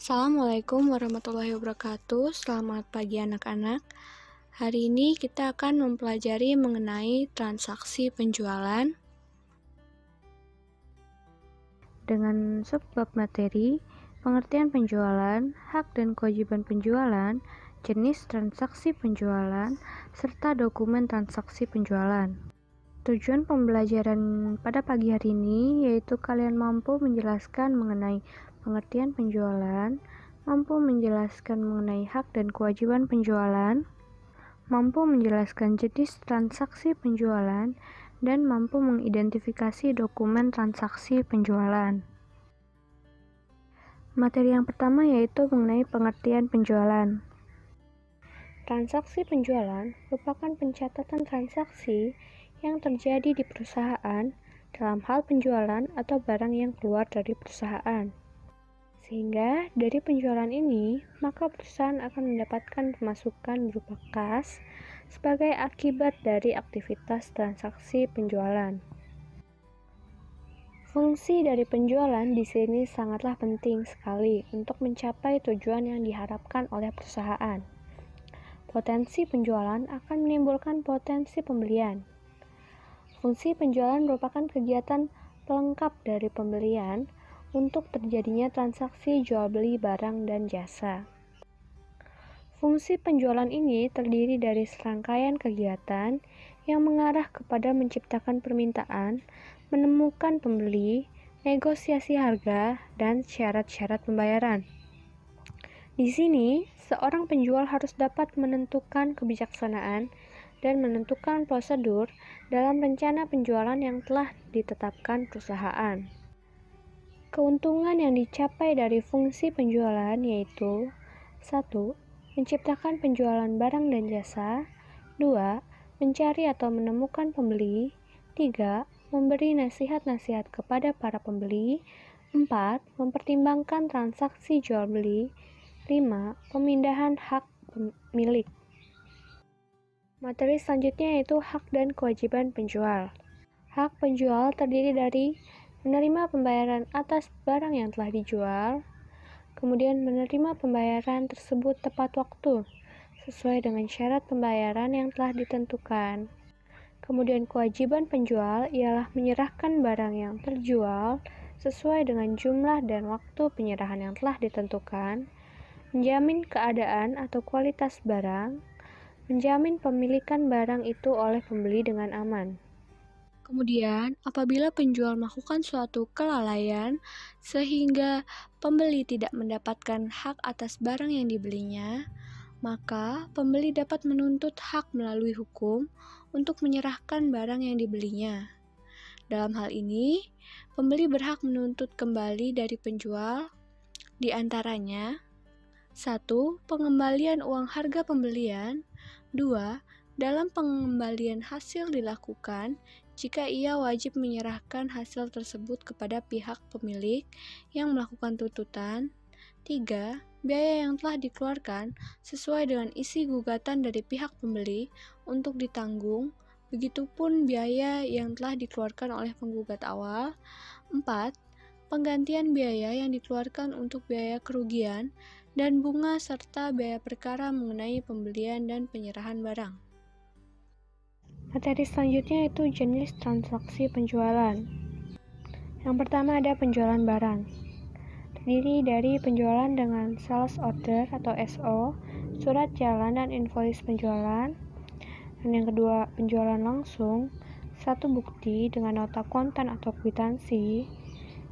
Assalamualaikum warahmatullahi wabarakatuh. Selamat pagi anak-anak. Hari ini kita akan mempelajari mengenai transaksi penjualan dengan subbab materi, pengertian penjualan, hak dan kewajiban penjualan, jenis transaksi penjualan, serta dokumen transaksi penjualan. Tujuan pembelajaran pada pagi hari ini yaitu kalian mampu menjelaskan mengenai pengertian penjualan, mampu menjelaskan mengenai hak dan kewajiban penjualan, mampu menjelaskan jenis transaksi penjualan, dan mampu mengidentifikasi dokumen transaksi penjualan. Materi yang pertama yaitu mengenai pengertian penjualan. Transaksi penjualan merupakan pencatatan transaksi yang terjadi di perusahaan dalam hal penjualan atau barang yang keluar dari perusahaan. Sehingga dari penjualan ini, maka perusahaan akan mendapatkan pemasukan berupa kas sebagai akibat dari aktivitas transaksi penjualan. Fungsi dari penjualan di sini sangatlah penting sekali untuk mencapai tujuan yang diharapkan oleh perusahaan. Potensi penjualan akan menimbulkan potensi pembelian. Fungsi penjualan merupakan kegiatan pelengkap dari pembelian untuk terjadinya transaksi jual beli barang dan jasa. Fungsi penjualan ini terdiri dari serangkaian kegiatan yang mengarah kepada menciptakan permintaan, menemukan pembeli, negosiasi harga, dan syarat-syarat pembayaran. Di sini, seorang penjual harus dapat menentukan kebijaksanaan dan menentukan prosedur dalam rencana penjualan yang telah ditetapkan perusahaan. Keuntungan yang dicapai dari fungsi penjualan yaitu 1. Menciptakan penjualan barang dan jasa. 2. Mencari atau menemukan pembeli. 3. Memberi nasihat-nasihat kepada para pembeli. 4. Mempertimbangkan transaksi jual beli. 5. Pemindahan hak milik. Materi selanjutnya yaitu hak dan kewajiban penjual. Hak penjual terdiri dari menerima pembayaran atas barang yang telah dijual, kemudian menerima pembayaran tersebut tepat waktu, sesuai dengan syarat pembayaran yang telah ditentukan. Kemudian kewajiban penjual ialah menyerahkan barang yang terjual sesuai dengan jumlah dan waktu penyerahan yang telah ditentukan, menjamin keadaan atau kualitas barang, menjamin pemilikan barang itu oleh pembeli dengan aman. Kemudian, apabila penjual melakukan suatu kelalaian sehingga pembeli tidak mendapatkan hak atas barang yang dibelinya, maka pembeli dapat menuntut hak melalui hukum untuk menyerahkan barang yang dibelinya. Dalam hal ini, pembeli berhak menuntut kembali dari penjual, di antaranya 1. Pengembalian uang harga pembelian. 2. Dalam pengembalian hasil dilakukan jika ia wajib menyerahkan hasil tersebut kepada pihak pemilik yang melakukan tuntutan. 3. Biaya yang telah dikeluarkan sesuai dengan isi gugatan dari pihak pembeli untuk ditanggung, begitupun biaya yang telah dikeluarkan oleh penggugat awal. 4. Penggantian biaya yang dikeluarkan untuk biaya kerugian dan bunga serta biaya perkara mengenai pembelian dan penyerahan barang. Materi selanjutnya yaitu jenis transaksi penjualan. Yang pertama ada penjualan barang. Terdiri dari penjualan dengan sales order atau SO, surat jalan dan invoice penjualan. Dan yang kedua, penjualan langsung, satu bukti dengan nota kontan atau kwitansi,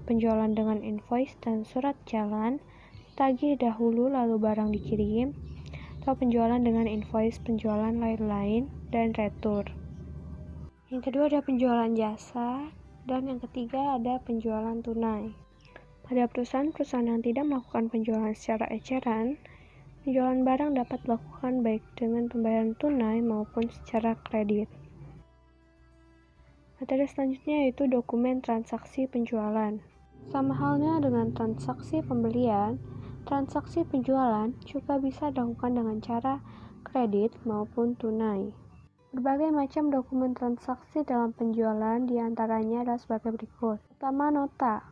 penjualan dengan invoice dan surat jalan, tagih dahulu lalu barang dikirim, atau penjualan dengan invoice penjualan lain-lain, dan retur. Yang kedua ada penjualan jasa, dan yang ketiga ada penjualan tunai. Pada perusahaan-perusahaan yang tidak melakukan penjualan secara eceran, penjualan barang dapat dilakukan baik dengan pembayaran tunai maupun secara kredit. Materi selanjutnya yaitu dokumen transaksi penjualan. Sama halnya dengan transaksi pembelian, transaksi penjualan juga bisa dilakukan dengan cara kredit maupun tunai. Berbagai macam dokumen transaksi dalam penjualan diantaranya adalah sebagai berikut. Pertama, nota.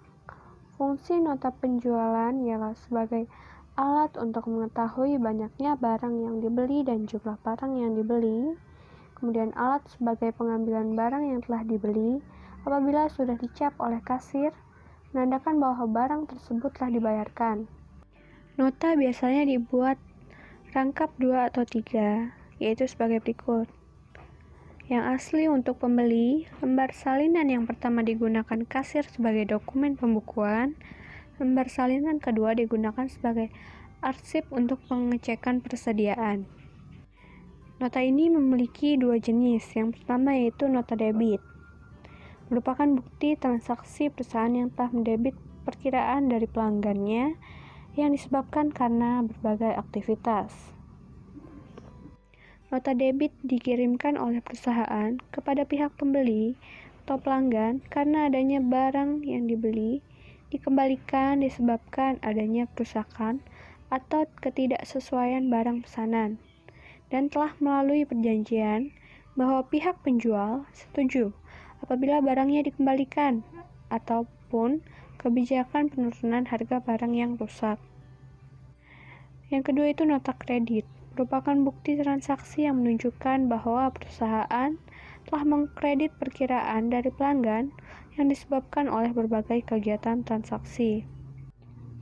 Fungsi nota penjualan ialah sebagai alat untuk mengetahui banyaknya barang yang dibeli dan jumlah barang yang dibeli, kemudian alat sebagai pengambilan barang yang telah dibeli apabila sudah dicap oleh kasir, menandakan bahwa barang tersebut telah dibayarkan. Nota biasanya dibuat rangkap 2 atau 3, yaitu sebagai berikut. Yang asli untuk pembeli, lembar salinan yang pertama digunakan kasir sebagai dokumen pembukuan, lembar salinan kedua digunakan sebagai arsip untuk pengecekan persediaan. Nota ini memiliki 2 jenis. Yang pertama yaitu nota debit, merupakan bukti transaksi perusahaan yang telah mendebit perkiraan dari pelanggannya yang disebabkan karena berbagai aktivitas. Nota debit dikirimkan oleh perusahaan kepada pihak pembeli atau pelanggan karena adanya barang yang dibeli dikembalikan disebabkan adanya kerusakan atau ketidaksesuaian barang pesanan, dan telah melalui perjanjian bahwa pihak penjual setuju apabila barangnya dikembalikan ataupun kebijakan penurunan harga barang yang rusak. Yang kedua itu nota kredit, merupakan bukti transaksi yang menunjukkan bahwa perusahaan telah mengkredit perkiraan dari pelanggan yang disebabkan oleh berbagai kegiatan transaksi.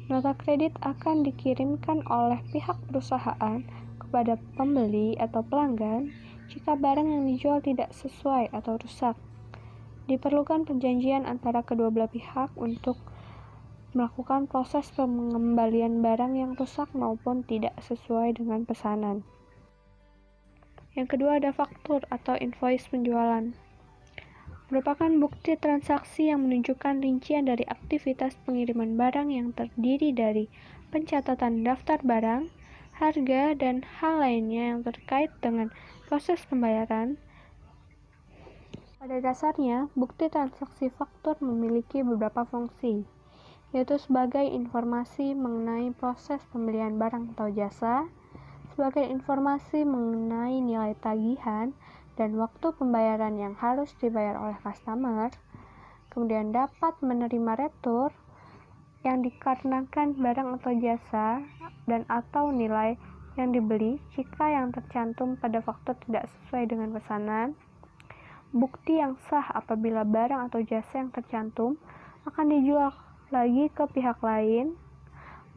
Nota kredit akan dikirimkan oleh pihak perusahaan kepada pembeli atau pelanggan jika barang yang dijual tidak sesuai atau rusak. Diperlukan perjanjian antara kedua belah pihak untuk melakukan proses pengembalian barang yang rusak maupun tidak sesuai dengan pesanan. Yang kedua ada faktur atau invoice penjualan. Merupakan bukti transaksi yang menunjukkan rincian dari aktivitas pengiriman barang yang terdiri dari pencatatan daftar barang, harga, dan hal lainnya yang terkait dengan proses pembayaran. Pada dasarnya, bukti transaksi faktur memiliki beberapa fungsi, yaitu sebagai informasi mengenai proses pembelian barang atau jasa, sebagai informasi mengenai nilai tagihan dan waktu pembayaran yang harus dibayar oleh customer, kemudian dapat menerima retur yang dikarenakan barang atau jasa dan atau nilai yang dibeli jika yang tercantum pada faktur tidak sesuai dengan pesanan, bukti yang sah apabila barang atau jasa yang tercantum akan dijual lagi ke pihak lain,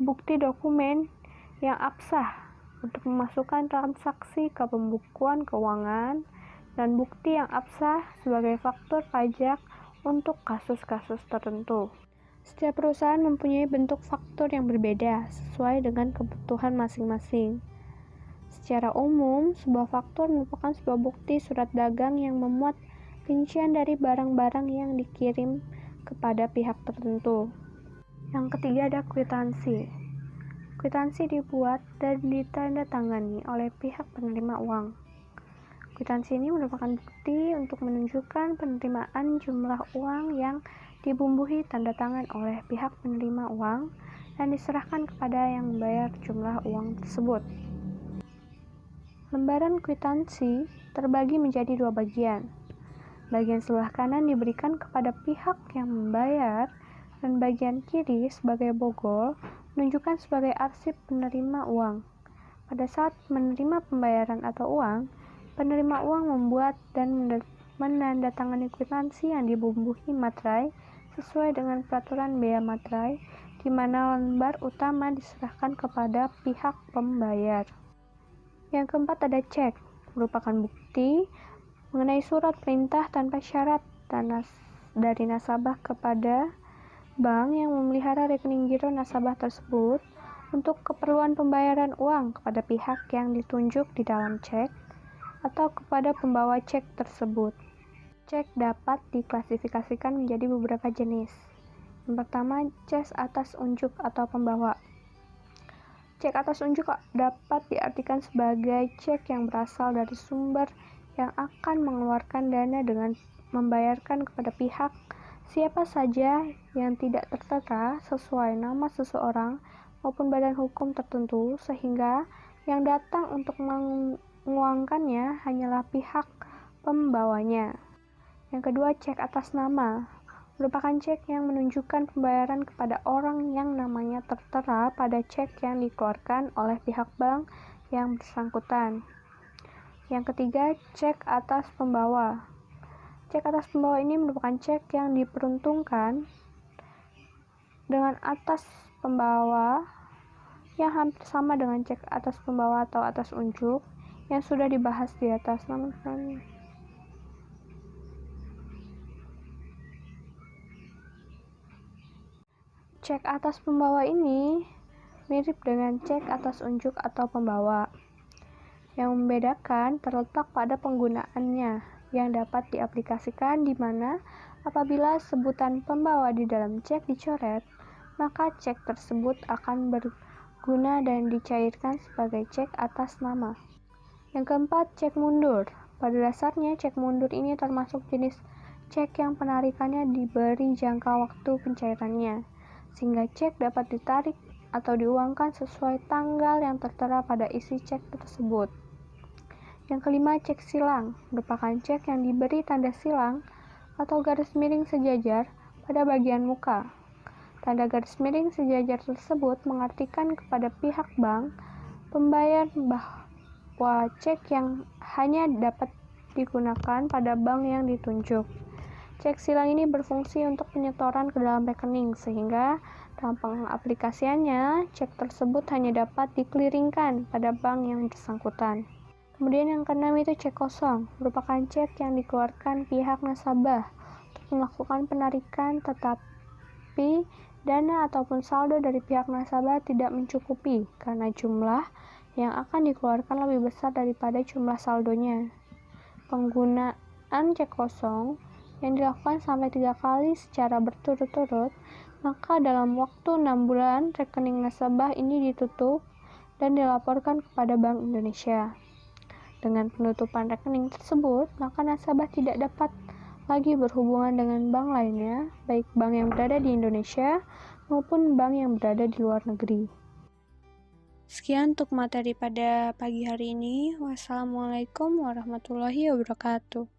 bukti dokumen yang absah untuk memasukkan transaksi ke pembukuan keuangan, dan bukti yang absah sebagai faktur pajak untuk kasus-kasus tertentu. Setiap perusahaan mempunyai bentuk faktur yang berbeda sesuai dengan kebutuhan masing-masing. Secara umum, sebuah faktur merupakan sebuah bukti surat dagang yang memuat rincian dari barang-barang yang dikirim kepada pihak tertentu. Yang ketiga ada kwitansi. Kwitansi dibuat dan ditandatangani oleh pihak penerima uang. Kwitansi ini merupakan bukti untuk menunjukkan penerimaan jumlah uang yang dibumbuhi tanda tangan oleh pihak penerima uang dan diserahkan kepada yang membayar jumlah uang tersebut. Lembaran kwitansi terbagi menjadi 2 bagian. Bagian sebelah kanan diberikan kepada pihak yang membayar, dan bagian kiri sebagai bogol menunjukkan sebagai arsip penerima uang. Pada saat menerima pembayaran atau uang, penerima uang membuat dan menandatangani kwitansi yang dibumbuhi materai sesuai dengan peraturan bea materai, di mana lembar utama diserahkan kepada pihak pembayar. Yang keempat ada cek, merupakan bukti mengenai surat perintah tanpa syarat dari nasabah kepada bank yang memelihara rekening giro nasabah tersebut untuk keperluan pembayaran uang kepada pihak yang ditunjuk di dalam cek atau kepada pembawa cek tersebut. Cek dapat diklasifikasikan menjadi beberapa jenis. Yang pertama, cek atas unjuk atau pembawa. Cek atas unjuk dapat diartikan sebagai cek yang berasal dari sumber yang akan mengeluarkan dana dengan membayarkan kepada pihak siapa saja yang tidak tertera sesuai nama seseorang maupun badan hukum tertentu, sehingga yang datang untuk menguangkannya hanyalah pihak pembawanya. Yang kedua, cek atas nama, merupakan cek yang menunjukkan pembayaran kepada orang yang namanya tertera pada cek yang dikeluarkan oleh pihak bank yang bersangkutan. Yang ketiga, cek atas pembawa. Cek atas pembawa ini merupakan cek yang diperuntukkan dengan atas pembawa yang hampir sama dengan cek atas pembawa atau atas unjuk yang sudah dibahas di atas. Cek atas pembawa ini mirip dengan cek atas unjuk atau pembawa. Yang membedakan terletak pada penggunaannya yang dapat diaplikasikan di mana apabila sebutan pembawa di dalam cek dicoret, maka cek tersebut akan berguna dan dicairkan sebagai cek atas nama. Yang keempat, cek mundur. Pada dasarnya, cek mundur ini termasuk jenis cek yang penarikannya diberi jangka waktu pencairannya, sehingga cek dapat ditarik atau diuangkan sesuai tanggal yang tertera pada isi cek tersebut. Yang kelima, cek silang. Merupakan cek yang diberi tanda silang atau garis miring sejajar pada bagian muka. Tanda garis miring sejajar tersebut mengartikan kepada pihak bank pembayar bahwa cek yang hanya dapat digunakan pada bank yang ditunjuk. Cek silang ini berfungsi untuk penyetoran ke dalam rekening, sehingga dalam pengaplikasiannya, cek tersebut hanya dapat dikliringkan pada bank yang bersangkutan. Kemudian yang keenam itu cek kosong, merupakan cek yang dikeluarkan pihak nasabah untuk melakukan penarikan, tetapi dana ataupun saldo dari pihak nasabah tidak mencukupi karena jumlah yang akan dikeluarkan lebih besar daripada jumlah saldonya. Penggunaan cek kosong yang dilakukan sampai 3 kali secara berturut-turut, maka dalam waktu 6 bulan rekening nasabah ini ditutup dan dilaporkan kepada Bank Indonesia. Dengan penutupan rekening tersebut, maka nasabah tidak dapat lagi berhubungan dengan bank lainnya, baik bank yang berada di Indonesia maupun bank yang berada di luar negeri. Sekian untuk materi pada pagi hari ini. Wassalamualaikum warahmatullahi wabarakatuh.